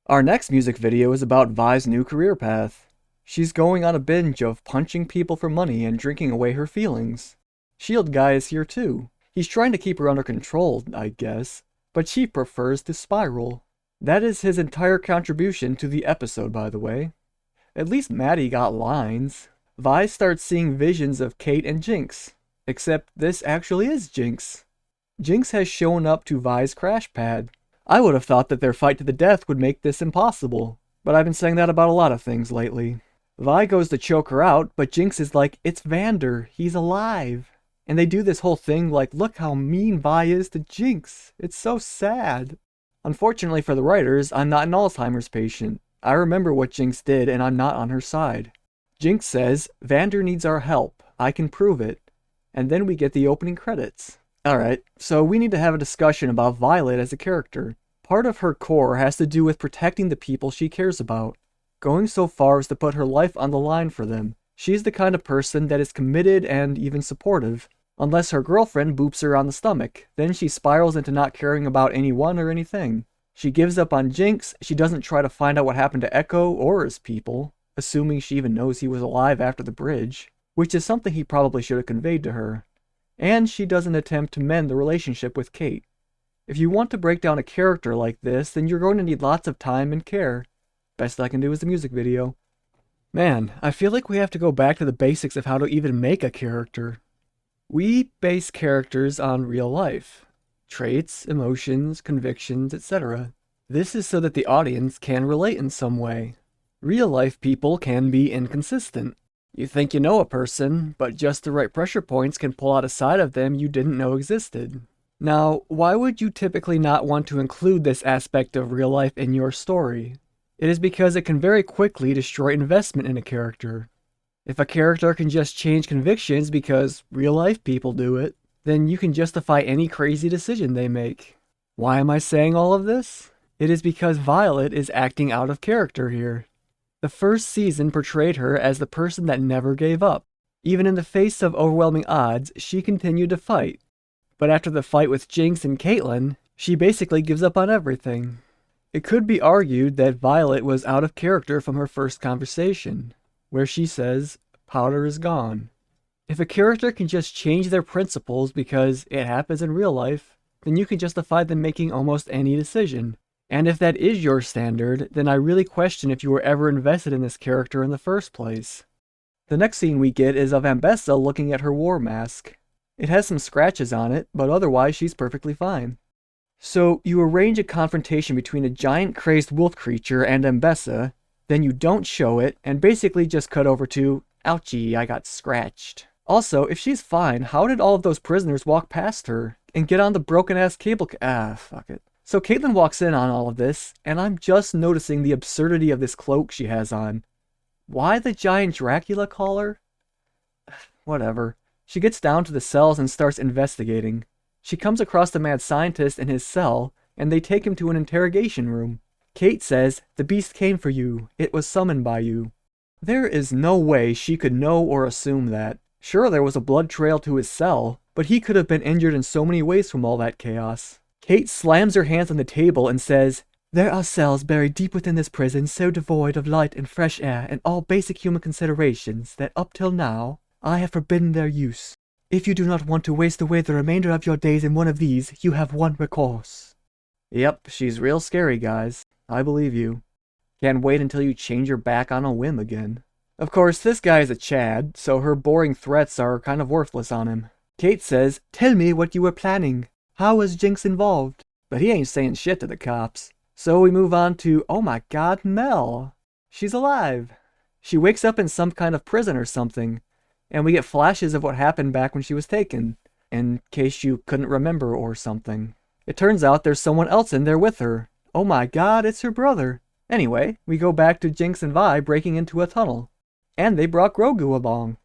Our next music video is about Vi's new career path. She's going on a binge of punching people for money and drinking away her feelings. Shield Guy is here too. He's trying to keep her under control, I guess, but she prefers to spiral. That is his entire contribution to the episode, by the way. At least Maddie got lines. Vi starts seeing visions of Kate and Jinx. Except this actually is Jinx. Jinx has shown up to Vi's crash pad. I would have thought that their fight to the death would make this impossible, but I've been saying that about a lot of things lately. Vi goes to choke her out, but Jinx is like, it's Vander, he's alive. And they do this whole thing like, look how mean Vi is to Jinx. It's so sad. Unfortunately for the writers, I'm not an Alzheimer's patient. I remember what Jinx did and I'm not on her side. Jinx says, Vander needs our help. I can prove it. And then we get the opening credits. Alright, so we need to have a discussion about Violet as a character. Part of her core has to do with protecting the people she cares about. Going so far as to put her life on the line for them. She's the kind of person that is committed and even supportive. Unless her girlfriend boops her on the stomach, then she spirals into not caring about anyone or anything. She gives up on Jinx, she doesn't try to find out what happened to Echo or his people, assuming she even knows he was alive after the bridge, which is something he probably should have conveyed to her. And she doesn't attempt to mend the relationship with Kate. If you want to break down a character like this, then you're going to need lots of time and care. Best I can do is the music video. Man, I feel like we have to go back to the basics of how to even make a character. We base characters on real life. Traits, emotions, convictions, etc. This is so that the audience can relate in some way. Real life people can be inconsistent. You think you know a person, but just the right pressure points can pull out a side of them you didn't know existed. Now, why would you typically not want to include this aspect of real life in your story? It is because it can very quickly destroy investment in a character. If a character can just change convictions because real life people do it, then you can justify any crazy decision they make. Why am I saying all of this? It is because Violet is acting out of character here. The first season portrayed her as the person that never gave up. Even in the face of overwhelming odds, she continued to fight. But after the fight with Jinx and Caitlyn, she basically gives up on everything. It could be argued that Violet was out of character from her first conversation, where she says, powder is gone. If a character can just change their principles because it happens in real life, then you can justify them making almost any decision. And if that is your standard, then I really question if you were ever invested in this character in the first place. The next scene we get is of Ambessa looking at her war mask. It has some scratches on it, but otherwise she's perfectly fine. So you arrange a confrontation between a giant crazed wolf creature and Ambessa, then you don't show it, and basically just cut over to, ouchie, I got scratched. Also, if she's fine, how did all of those prisoners walk past her and get on the broken ass cable fuck it. So Caitlyn walks in on all of this, and I'm just noticing the absurdity of this cloak she has on. Why the giant Dracula collar? Whatever. She gets down to the cells and starts investigating. She comes across the mad scientist in his cell, and they take him to an interrogation room. Kate says, the beast came for you. It was summoned by you. There is no way she could know or assume that. Sure, there was a blood trail to his cell, but he could have been injured in so many ways from all that chaos. Kate slams her hands on the table and says, there are cells buried deep within this prison so devoid of light and fresh air and all basic human considerations that up till now, I have forbidden their use. If you do not want to waste away the remainder of your days in one of these, you have one recourse. Yep, she's real scary, guys. I believe you. Can't wait until you change your back on a whim again. Of course, this guy is a Chad, so her boring threats are kind of worthless on him. Kate says, tell me what you were planning. How was Jinx involved? But he ain't saying shit to the cops. So we move on to, oh my god, Mel. She's alive. She wakes up in some kind of prison or something. And we get flashes of what happened back when she was taken. In case you couldn't remember or something. It turns out there's someone else in there with her. Oh my god, it's her brother. Anyway, we go back to Jinx and Vi breaking into a tunnel. And they brought Grogu along.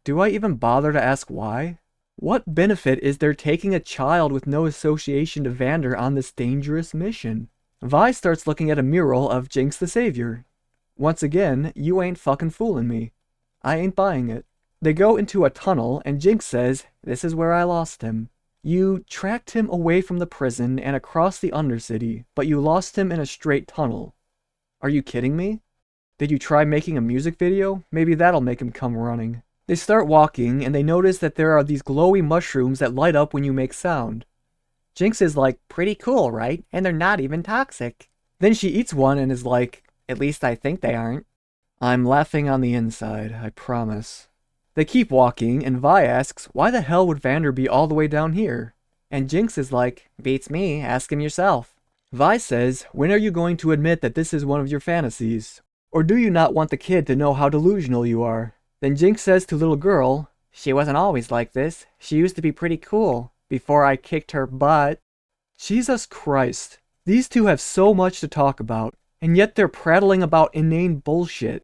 Do I even bother to ask why? What benefit is there taking a child with no association to Vander on this dangerous mission? Vi starts looking at a mural of Jinx the Savior. Once again, you ain't fucking fooling me. I ain't buying it. They go into a tunnel, and Jinx says, this is where I lost him. You tracked him away from the prison and across the Undercity, but you lost him in a straight tunnel. Are you kidding me? Did you try making a music video? Maybe that'll make him come running. They start walking, and they notice that there are these glowy mushrooms that light up when you make sound. Jinx is like, pretty cool, right? And they're not even toxic. Then she eats one and is like, at least I think they aren't. I'm laughing on the inside, I promise. They keep walking, and Vi asks, why the hell would Vander be all the way down here? And Jinx is like, beats me, ask him yourself. Vi says, when are you going to admit that this is one of your fantasies? Or do you not want the kid to know how delusional you are? Then Jinx says to little girl, she wasn't always like this. She used to be pretty cool, before I kicked her butt. Jesus Christ. These two have so much to talk about, and yet they're prattling about inane bullshit.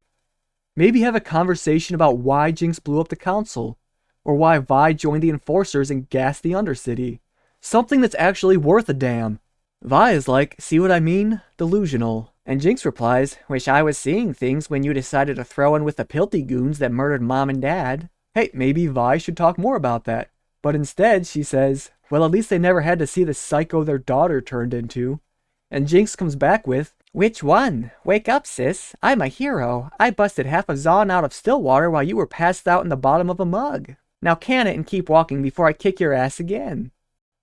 Maybe have a conversation about why Jinx blew up the council, or why Vi joined the Enforcers and gassed the Undercity. Something that's actually worth a damn. Vi is like, see what I mean? Delusional. And Jinx replies, wish I was seeing things when you decided to throw in with the Pilty goons that murdered Mom and Dad. Hey, maybe Vi should talk more about that. But instead, she says, well, at least they never had to see the psycho their daughter turned into. And Jinx comes back with, which one? Wake up, sis. I'm a hero. I busted half a Zon out of Stillwater while you were passed out in the bottom of a mug. Now can it and keep walking before I kick your ass again.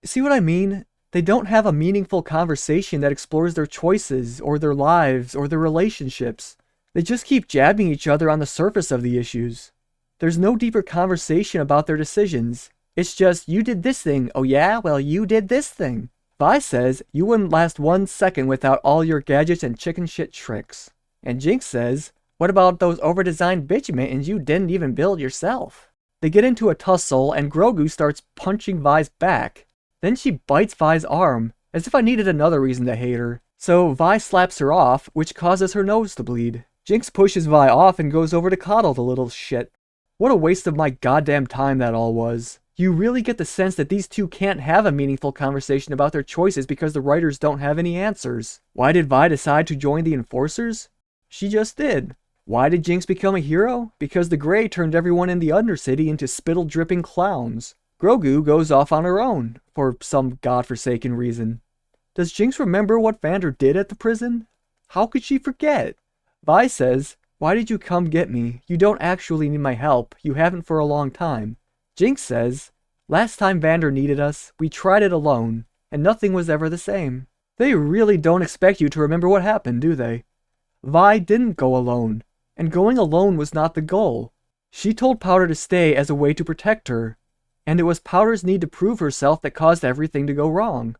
See what I mean? They don't have a meaningful conversation that explores their choices, or their lives, or their relationships. They just keep jabbing each other on the surface of the issues. There's no deeper conversation about their decisions. It's just, you did this thing. Oh yeah? Well, you did this thing. Vi says, you wouldn't last 1 second without all your gadgets and chicken shit tricks. And Jinx says, what about those overdesigned bitch mittens you didn't even build yourself? They get into a tussle, and Grogu starts punching Vi's back. Then she bites Vi's arm, as if I needed another reason to hate her. So Vi slaps her off, which causes her nose to bleed. Jinx pushes Vi off and goes over to coddle the little shit. What a waste of my goddamn time that all was. You really get the sense that these two can't have a meaningful conversation about their choices because the writers don't have any answers. Why did Vi decide to join the Enforcers? She just did. Why did Jinx become a hero? Because the Grey turned everyone in the Undercity into spittle-dripping clowns. Grogu goes off on her own, for some godforsaken reason. Does Jinx remember what Vander did at the prison? How could she forget? Vi says, why did you come get me? You don't actually need my help. You haven't for a long time. Jinx says, last time Vander needed us, we tried it alone, and nothing was ever the same. They really don't expect you to remember what happened, do they? Vi didn't go alone, and going alone was not the goal. She told Powder to stay as a way to protect her, and it was Powder's need to prove herself that caused everything to go wrong.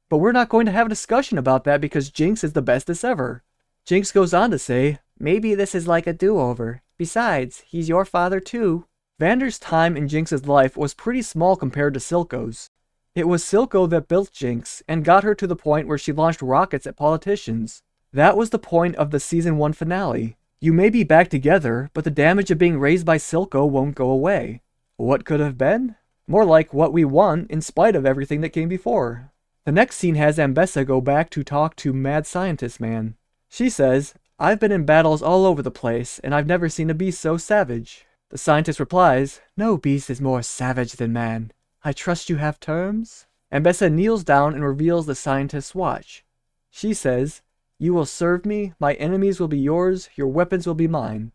But we're not going to have a discussion about that because Jinx is the bestest ever. Jinx goes on to say, maybe this is like a do-over. Besides, he's your father too. Vander's time in Jinx's life was pretty small compared to Silco's. It was Silco that built Jinx and got her to the point where she launched rockets at politicians. That was the point of the Season 1 finale. You may be back together, but the damage of being raised by Silco won't go away. What could have been? More like what we want in spite of everything that came before. The next scene has Ambessa go back to talk to Mad Scientist Man. She says, I've been in battles all over the place, and I've never seen a beast so savage. The scientist replies, no beast is more savage than man. I trust you have terms? Ambessa kneels down and reveals the scientist's watch. She says, you will serve me, my enemies will be yours, your weapons will be mine.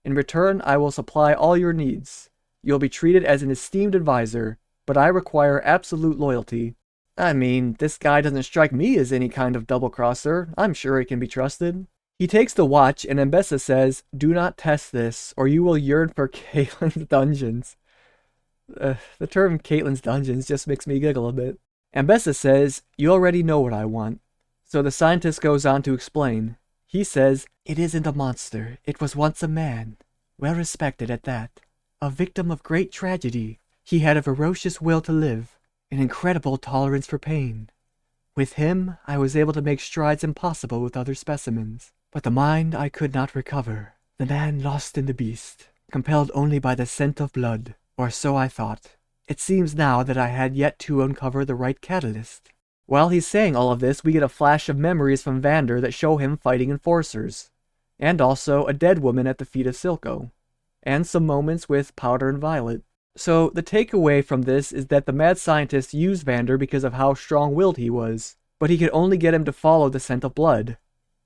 In return, I will supply all your needs. You'll be treated as an esteemed advisor, but I require absolute loyalty. I mean, this guy doesn't strike me as any kind of double-crosser. I'm sure he can be trusted. He takes the watch, and Ambessa says, do not test this, or you will yearn for Caitlyn's dungeons. The term Caitlyn's dungeons just makes me giggle a bit. Ambessa says, you already know what I want. So the scientist goes on to explain. He says, it isn't a monster. It was once a man. Well respected at that. A victim of great tragedy, he had a ferocious will to live, an incredible tolerance for pain. With him, I was able to make strides impossible with other specimens. But the mind I could not recover. The man lost in the beast, compelled only by the scent of blood, or so I thought. It seems now that I had yet to uncover the right catalyst. While he's saying all of this, we get a flash of memories from Vander that show him fighting Enforcers, and also a dead woman at the feet of Silco. And some moments with Powder and Violet. So the takeaway from this is that the mad scientist used Vander because of how strong-willed he was, but he could only get him to follow the scent of blood.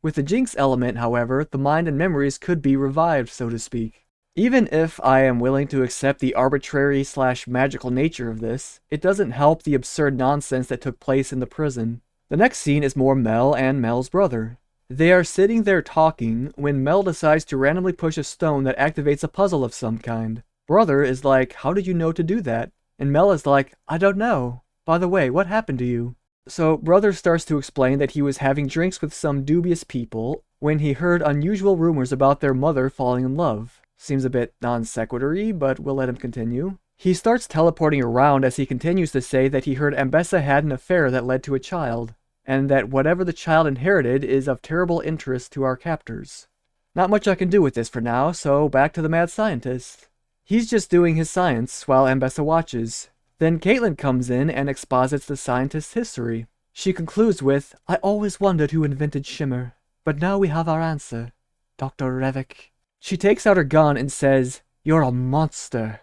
With the Jinx element, however, the mind and memories could be revived, so to speak. Even if I am willing to accept the arbitrary/magical nature of this, it doesn't help the absurd nonsense that took place in the prison. The next scene is more Mel and Mel's brother. They are sitting there talking when Mel decides to randomly push a stone that activates a puzzle of some kind. Brother is like, "How did you know to do that?" And Mel is like, "I don't know. By the way, what happened to you?" So brother starts to explain that he was having drinks with some dubious people when he heard unusual rumors about their mother falling in love. Seems a bit non sequitur-y, but we'll let him continue. He starts teleporting around as he continues to say that he heard Ambessa had an affair that led to a child, and that whatever the child inherited is of terrible interest to our captors. Not much I can do with this for now, so back to the mad scientist. He's just doing his science while Ambessa watches. Then Caitlin comes in and exposits the scientist's history. She concludes with, "I always wondered who invented Shimmer, but now we have our answer. Dr. Revik." She takes out her gun and says, "You're a monster."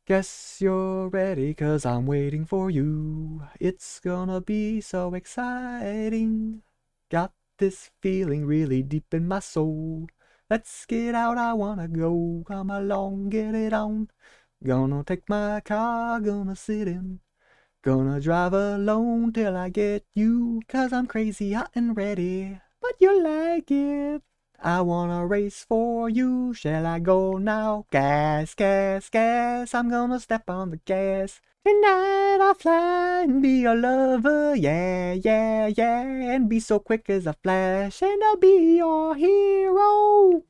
"Guess you're ready, 'cause I'm waiting for you. It's gonna be so exciting. Got this feeling really deep in my soul. Let's get out, I wanna go. Come along, get it on. Gonna take my car, gonna sit in. Gonna drive alone till I get you, 'cause I'm crazy, hot and ready. But you like it. I wanna race for you. Shall I go now? Gas, gas, gas. I'm gonna step on the gas. Tonight I'll fly and be your lover. Yeah, yeah, yeah. And be so quick as a flash. And I'll be your hero."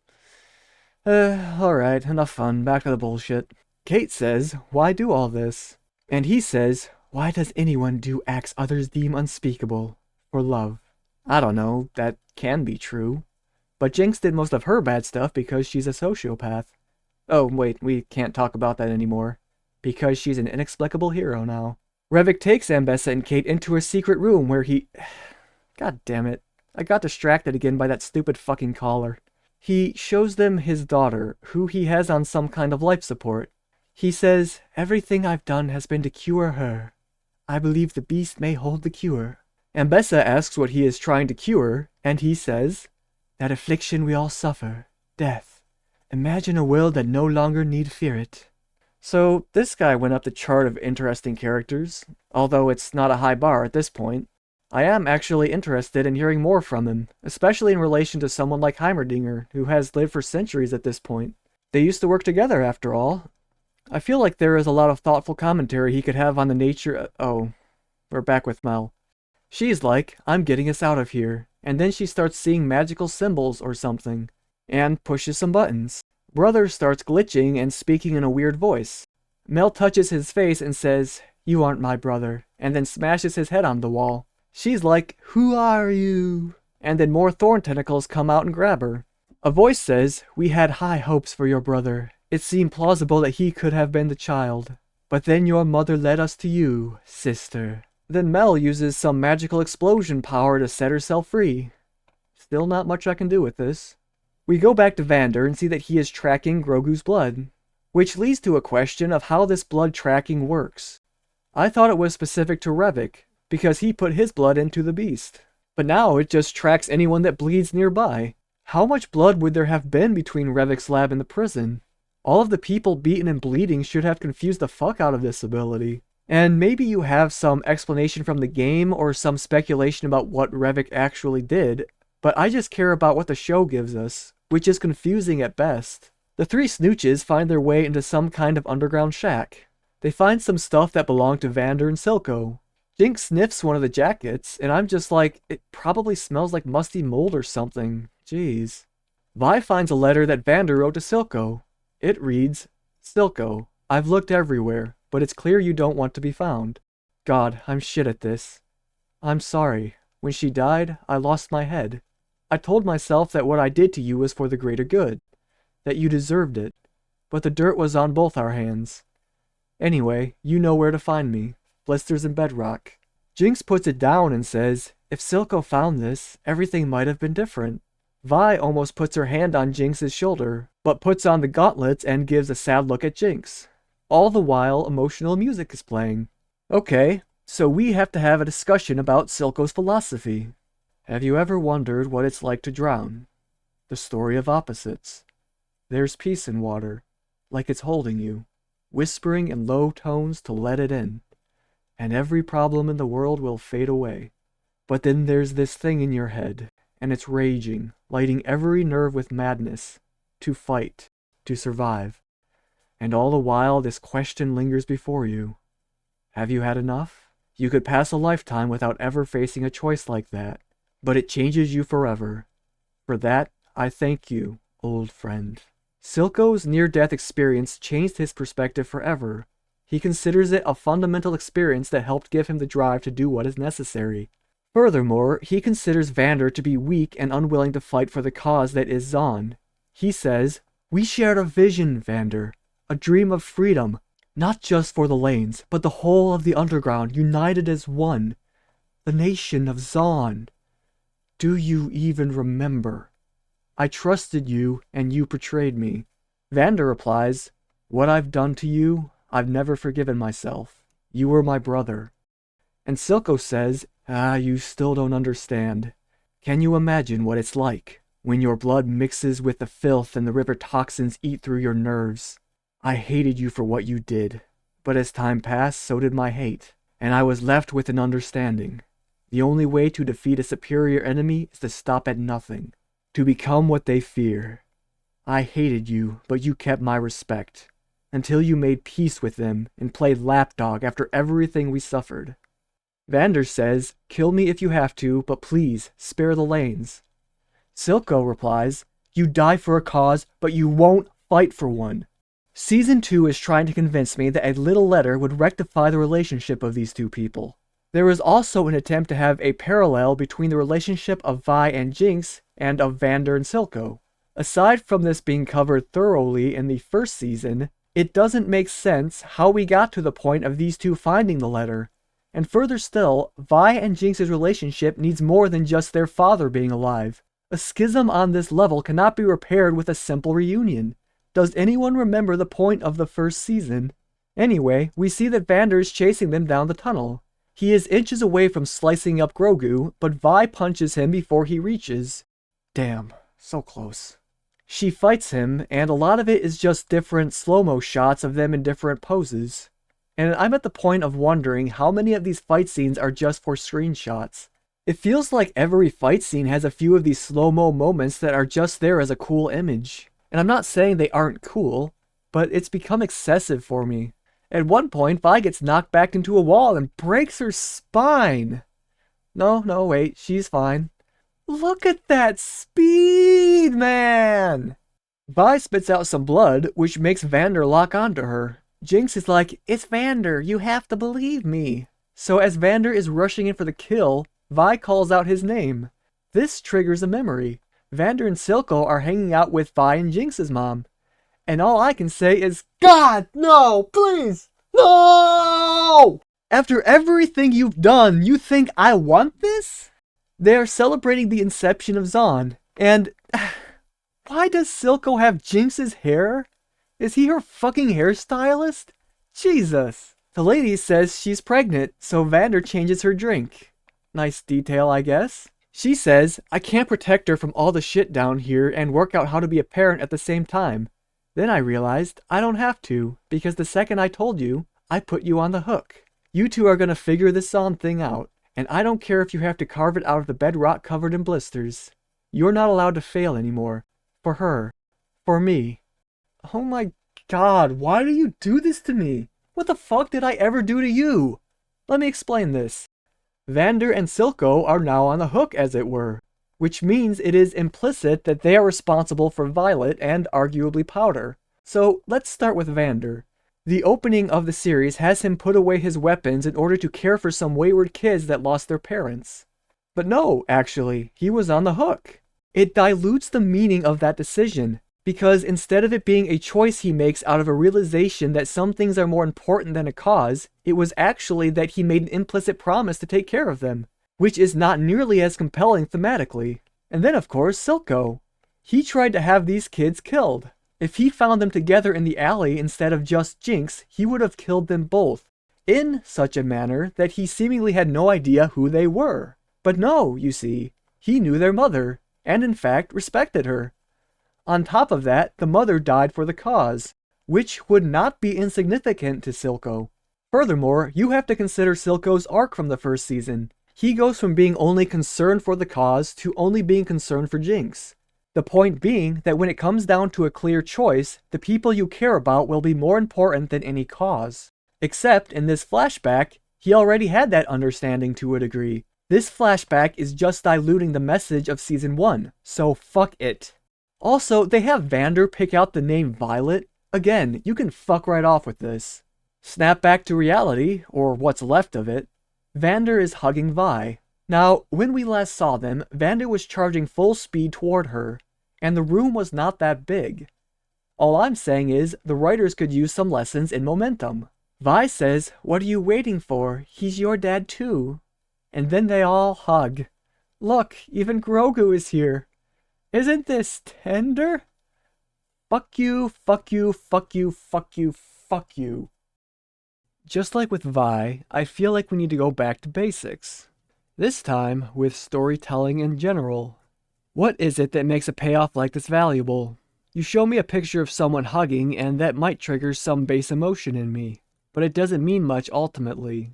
Alright, enough fun. Back to the bullshit. Kate says, "Why do all this?" And he says, "Why does anyone do acts others deem unspeakable? For love." I don't know, that can be true. But Jinx did most of her bad stuff because she's a sociopath. Oh, wait, we can't talk about that anymore. Because she's an inexplicable hero now. Revik takes Ambessa and Kate into a secret room where he... God damn it. I got distracted again by that stupid fucking caller. He shows them his daughter, who he has on some kind of life support. He says, "Everything I've done has been to cure her. I believe the beast may hold the cure." Ambessa asks what he is trying to cure, and he says, "That affliction we all suffer, death. Imagine a world that no longer need fear it." So this guy went up the chart of interesting characters, although it's not a high bar at this point. I am actually interested in hearing more from him, especially in relation to someone like Heimerdinger, who has lived for centuries at this point. They used to work together after all. I feel like there is a lot of thoughtful commentary he could have on the nature oh, we're back with Mel. She's like, "I'm getting us out of here," and then she starts seeing magical symbols or something, and pushes some buttons. Brother starts glitching and speaking in a weird voice. Mel touches his face and says, "You aren't my brother," and then smashes his head on the wall. She's like, "Who are you?" And then more thorn tentacles come out and grab her. A voice says, "We had high hopes for your brother. It seemed plausible that he could have been the child. But then your mother led us to you, sister." Then Mel uses some magical explosion power to set herself free. Still not much I can do with this. We go back to Vander and see that he is tracking Grogu's blood, which leads to a question of how this blood tracking works. I thought it was specific to Revik, because he put his blood into the beast. But now it just tracks anyone that bleeds nearby. How much blood would there have been between Revik's lab and the prison? All of the people beaten and bleeding should have confused the fuck out of this ability. And maybe you have some explanation from the game or some speculation about what Revik actually did, but I just care about what the show gives us, which is confusing at best. The three snooches find their way into some kind of underground shack. They find some stuff that belonged to Vander and Silco. Jinx sniffs one of the jackets, and I'm just like, it probably smells like musty mold or something. Jeez. Vi finds a letter that Vander wrote to Silco. It reads, "Silco, I've looked everywhere, but it's clear you don't want to be found. God, I'm shit at this. I'm sorry. When she died, I lost my head. I told myself that what I did to you was for the greater good, that you deserved it, but the dirt was on both our hands. Anyway, you know where to find me. Blisters and bedrock." Jinx puts it down and says, "If Silco found this, everything might have been different." Vi almost puts her hand on Jinx's shoulder, but puts on the gauntlets and gives a sad look at Jinx. All the while, emotional music is playing. Okay, so we have to have a discussion about Silco's philosophy. Have you ever wondered what it's like to drown? The story of opposites. There's peace in water, like it's holding you, whispering in low tones to let it in. And every problem in the world will fade away. But then there's this thing in your head, and it's raging, lighting every nerve with madness. To fight, to survive. And all the while this question lingers before you. Have you had enough? You could pass a lifetime without ever facing a choice like that, but it changes you forever. For that, I thank you, old friend. Silco's near-death experience changed his perspective forever. He considers it a fundamental experience that helped give him the drive to do what is necessary. Furthermore, he considers Vander to be weak and unwilling to fight for the cause that is Zaun. He says, "We shared a vision, Vander, a dream of freedom, not just for the lanes, but the whole of the underground united as one, the nation of Zaun. Do you even remember? I trusted you, and you betrayed me." Vander replies, "What I've done to you, I've never forgiven myself. You were my brother." And Silco says, you still don't understand. Can you imagine what it's like, when your blood mixes with the filth and the river toxins eat through your nerves? I hated you for what you did, but as time passed, so did my hate, and I was left with an understanding. The only way to defeat a superior enemy is to stop at nothing, to become what they fear. I hated you, but you kept my respect, until you made peace with them and played lapdog after everything we suffered. Vander says, "Kill me if you have to, but please, spare the lanes." Silco replies, "You die for a cause, but you won't fight for one." Season 2 is trying to convince me that a little letter would rectify the relationship of these two people. There is also an attempt to have a parallel between the relationship of Vi and Jinx and of Vander and Silco. Aside from this being covered thoroughly in the first season, it doesn't make sense how we got to the point of these two finding the letter. And further still, Vi and Jinx's relationship needs more than just their father being alive. A schism on this level cannot be repaired with a simple reunion. Does anyone remember the point of the first season? Anyway, we see that Vander is chasing them down the tunnel. He is inches away from slicing up Grogu, but Vi punches him before he reaches. Damn, so close. She fights him, and a lot of it is just different slow-mo shots of them in different poses. And I'm at the point of wondering how many of these fight scenes are just for screenshots. It feels like every fight scene has a few of these slow-mo moments that are just there as a cool image. And I'm not saying they aren't cool, but it's become excessive for me. At one point, Vi gets knocked back into a wall and breaks her spine. No, wait, she's fine. Look at that speed, man! Vi spits out some blood, which makes Vander lock onto her. Jinx is like, "It's Vander, you have to believe me." So as Vander is rushing in for the kill, Vi calls out his name. This triggers a memory. Vander and Silco are hanging out with Vi and Jinx's mom. And all I can say is, "God, no, please, no!" After everything you've done, you think I want this? They are celebrating the inception of Zaun. And why does Silco have Jinx's hair? Is he her fucking hairstylist? Jesus. The lady says she's pregnant, so Vander changes her drink. Nice detail, I guess. She says, "I can't protect her from all the shit down here and work out how to be a parent at the same time." Then I realized I don't have to, because the second I told you, I put you on the hook. You two are gonna figure this Zaun thing out, and I don't care if you have to carve it out of the bedrock covered in blisters. You're not allowed to fail anymore. For her. For me. Oh my God, why do you do this to me? What the fuck did I ever do to you? Let me explain this. Vander and Silco are now on the hook, as it were, which means it is implicit that they are responsible for Violet and arguably Powder. So let's start with Vander. The opening of the series has him put away his weapons in order to care for some wayward kids that lost their parents. But no, actually, he was on the hook. It dilutes the meaning of that decision, because instead of it being a choice he makes out of a realization that some things are more important than a cause, it was actually that he made an implicit promise to take care of them, which is not nearly as compelling thematically. And then of course, Silco. He tried to have these kids killed. If he found them together in the alley instead of just Jinx, he would have killed them both, in such a manner that he seemingly had no idea who they were. But no, you see, he knew their mother, and in fact respected her. On top of that, the mother died for the cause, which would not be insignificant to Silco. Furthermore, you have to consider Silco's arc from the first season. He goes from being only concerned for the cause to only being concerned for Jinx. The point being that when it comes down to a clear choice, the people you care about will be more important than any cause. Except, in this flashback, he already had that understanding to a degree. This flashback is just diluting the message of Season 1, so fuck it. Also, they have Vander pick out the name Violet. Again, you can fuck right off with this. Snap back to reality, or what's left of it. Vander is hugging Vi. Now, when we last saw them, Vander was charging full speed toward her, and the room was not that big. All I'm saying is, the writers could use some lessons in momentum. Vi says, "What are you waiting for? He's your dad too." And then they all hug. Look, even Grogu is here. Isn't this tender? Fuck you, fuck you, fuck you, fuck you, fuck you. Just like with Vi, I feel like we need to go back to basics. This time, with storytelling in general. What is it that makes a payoff like this valuable? You show me a picture of someone hugging, and that might trigger some base emotion in me, but it doesn't mean much ultimately.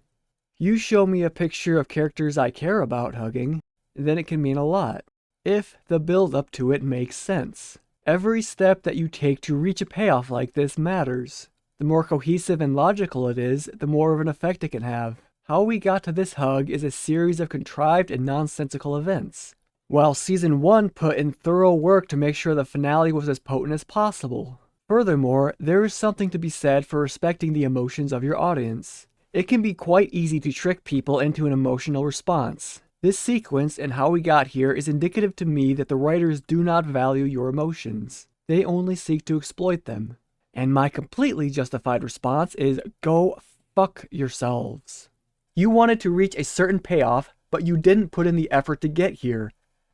You show me a picture of characters I care about hugging, then it can mean a lot, if the build-up to it makes sense. Every step that you take to reach a payoff like this matters. The more cohesive and logical it is, the more of an effect it can have. How we got to this hug is a series of contrived and nonsensical events. While Season 1 put in thorough work to make sure the finale was as potent as possible. Furthermore, there is something to be said for respecting the emotions of your audience. It can be quite easy to trick people into an emotional response. This sequence and how we got here is indicative to me that the writers do not value your emotions. They only seek to exploit them. And my completely justified response is, go fuck yourselves. You wanted to reach a certain payoff, but you didn't put in the effort to get here.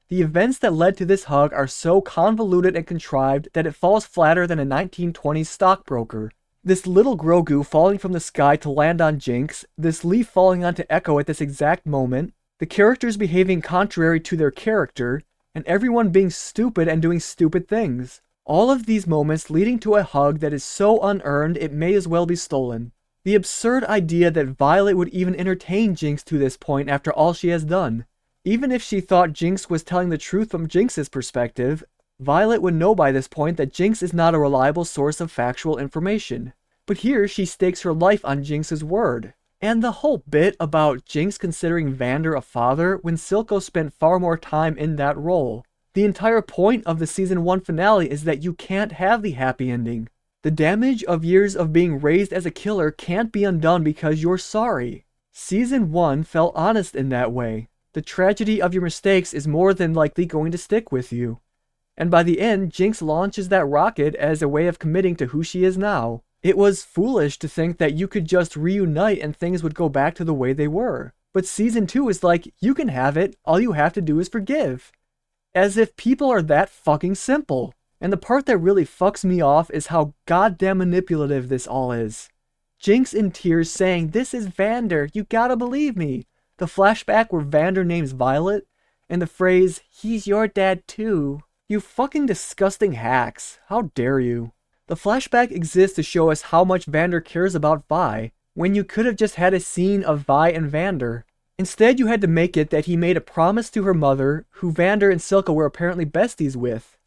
The events that led to this hug are so convoluted and contrived that it falls flatter than a 1920s stockbroker. This little Grogu falling from the sky to land on Jinx, this leaf falling onto Echo at this exact moment, the characters behaving contrary to their character, and everyone being stupid and doing stupid things. All of these moments leading to a hug that is so unearned it may as well be stolen. The absurd idea that Violet would even entertain Jinx to this point after all she has done. Even if she thought Jinx was telling the truth from Jinx's perspective, Violet would know by this point that Jinx is not a reliable source of factual information. But here she stakes her life on Jinx's word. And the whole bit about Jinx considering Vander a father when Silco spent far more time in that role. The entire point of the Season 1 finale is that you can't have the happy ending. The damage of years of being raised as a killer can't be undone because you're sorry. Season 1 felt honest in that way. The tragedy of your mistakes is more than likely going to stick with you. And by the end, Jinx launches that rocket as a way of committing to who she is now. It was foolish to think that you could just reunite and things would go back to the way they were. But Season 2 is like, you can have it, all you have to do is forgive. As if people are that fucking simple. And the part that really fucks me off is how goddamn manipulative this all is. Jinx in tears saying, "This is Vander, you gotta believe me." The flashback where Vander names Violet, and the phrase, "He's your dad too." You fucking disgusting hacks. How dare you? The flashback exists to show us how much Vander cares about Vi, when you could have just had a scene of Vi and Vander. Instead, you had to make it that he made a promise to her mother, who Vander and Silco were apparently besties with.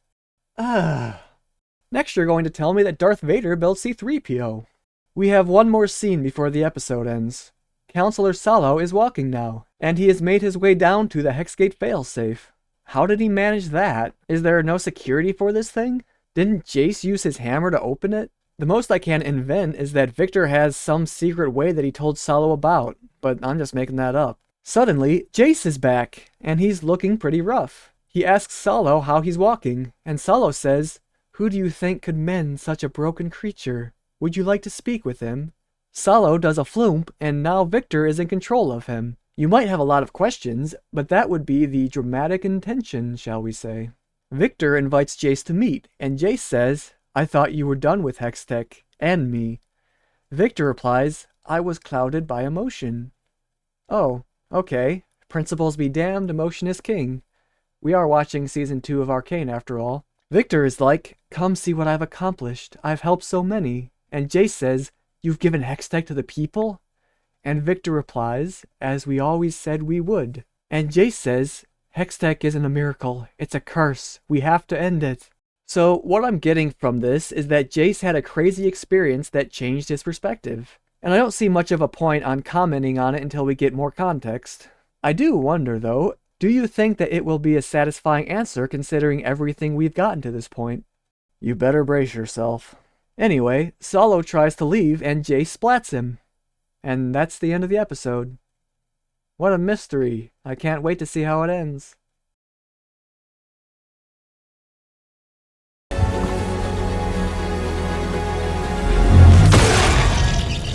Next you're going to tell me that Darth Vader built C-3PO. We have one more scene before the episode ends. Counselor Salo is walking now, and he has made his way down to the Hexgate failsafe. How did he manage that? Is there no security for this thing? Didn't Jace use his hammer to open it? The most I can invent is that Victor has some secret way that he told Salo about, but I'm just making that up. Suddenly, Jace is back, and he's looking pretty rough. He asks Salo how he's walking, and Salo says, "Who do you think could mend such a broken creature? Would you like to speak with him?" Salo does a floomp, and now Victor is in control of him. You might have a lot of questions, but that would be the dramatic intention, shall we say. Victor invites Jace to meet, and Jace says, I thought you were done with Hextech and me. Victor replies, I was clouded by emotion. Oh, okay. Principles be damned, emotion is king. We are watching season 2 of Arcane after all. Victor is like, come see what I've accomplished. I've helped so many. And Jace says, you've given Hextech to the people? And Victor replies, as we always said we would. And Jace says, Hextech isn't a miracle, it's a curse. We have to end it. So what I'm getting from this is that Jace had a crazy experience that changed his perspective. And I don't see much of a point on commenting on it until we get more context. I do wonder though, do you think that it will be a satisfying answer considering everything we've gotten to this point? You better brace yourself. Anyway, Solo tries to leave and Jace splats him. And that's the end of the episode. What a mystery. I can't wait to see how it ends.